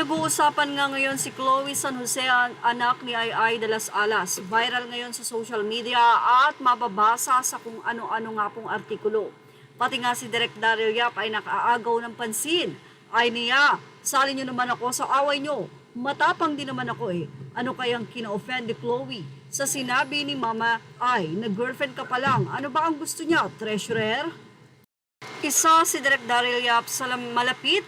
Pinag-uusapan nga ngayon si Chloe San Jose, ang anak ni Ai de las Alas. Viral ngayon sa social media at mababasa sa kung ano-ano nga pong artikulo. Pati nga si Direk Daryl Yap ay nakaagaw ng pansin. Ay niya, sali niyo naman ako sa away niyo. Matapang din naman ako eh. Ano kayang kina-offend ni Chloe? Sa sinabi ni Mama ay, nag-girlfriend ka pa lang. Ano ba ang gusto niya? Treasurer? Isa si Direk Daryl Yap sa malapit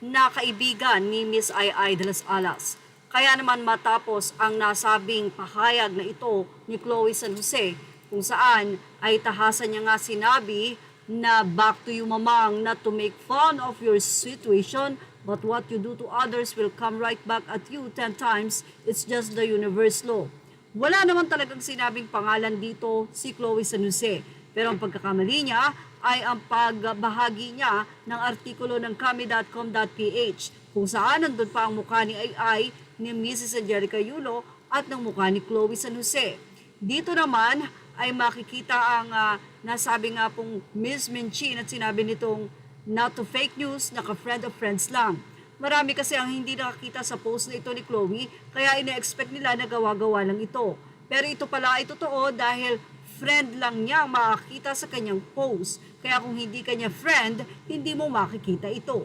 na kaibigan ni Miss Ai de las Alas. Kaya naman matapos ang nasabing pahayag na ito ni Chloe San Jose, kung saan ay tahasan niya nga sinabi na back to you mamang, not to make fun of your situation, but what you do to others will come right back at you 10 times. It's just the universe law. Wala naman talagang sinabing pangalan dito si Chloe San Jose. Pero ang pagkakamali niya ay ang pagbahagi niya ng artikulo ng kami.com.ph kung saan nandun pa ang mukha ni Ai, ni Mrs. Angelica Yulo at ng mukha ni Chloe San Jose. Dito naman ay makikita ang nasabi nga pong Miss Minchin at sinabi nitong not to fake news, naka-friend of friends lang. Marami kasi ang hindi nakakita sa post na ito ni Chloe kaya ina-expect nila na gawa-gawa lang ito. Pero ito pala ay totoo dahil friend lang niya makikita sa kanyang post. Kaya kung hindi kanya friend, hindi mo makikita ito.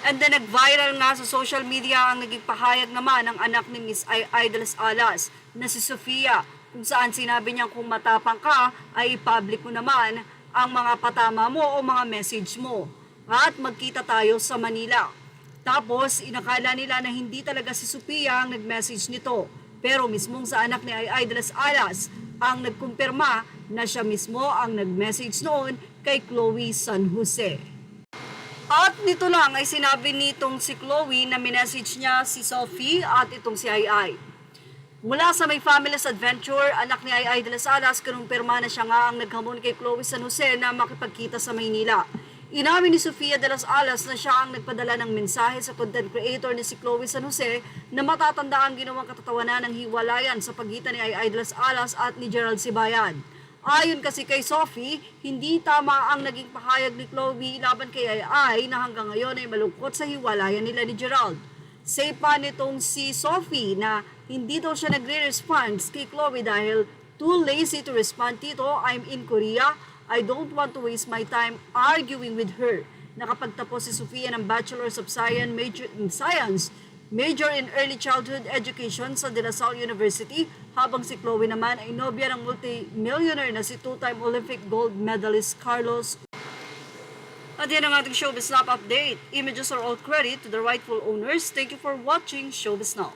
And then nag-viral nga sa social media ang naging pahayag naman ng anak ni Miss Ai de las Alas na si Sofia, kung saan sinabi niya kung matapang ka ay i-public mo naman ang mga patama mo o mga message mo. At magkita tayo sa Manila. Tapos inakala nila na hindi talaga si Sofia ang nag-message nito. Pero mismong sa anak ni Ai de las Alas ang nagkumpirma na siya mismo ang nag-message noon kay Chloe San Jose. At nito lang ay sinabi nitong si Chloe na minessage niya si Sophie at itong si Ai. Mula sa may Family's Adventure, anak ni Ai de las Alas, kinumpirma na siya nga ang naghamon kay Chloe San Jose na makipagkita sa Maynila. Inamin ni Sofia de las Alas na siya ang nagpadala ng mensahe sa content creator ni si Chloe San Jose na matatanda ang ginawang katatawanan ng hiwalayan sa pagitan ni Ai de las Alas at ni Gerald Sibayan. Ayon kasi kay Sophie, hindi tama ang naging pahayag ni Chloe laban kay Ai na hanggang ngayon ay malungkot sa hiwalayan nila ni Gerald. Say pa nitong si Sophie na hindi daw siya nagre-response kay Chloe dahil too lazy to respond, Tito, I'm in Korea. I don't want to waste my time arguing with her. Nakapagtapos si Sofia ng Bachelor's of Science, major in Early Childhood Education sa De La Salle University, habang si Chloe naman ay nobya ng multi-millionaire na si two-time Olympic gold medalist Carlos. At yan ang ating Showbiz Snap update. Images are all credit to the rightful owners. Thank you for watching Showbiz Now.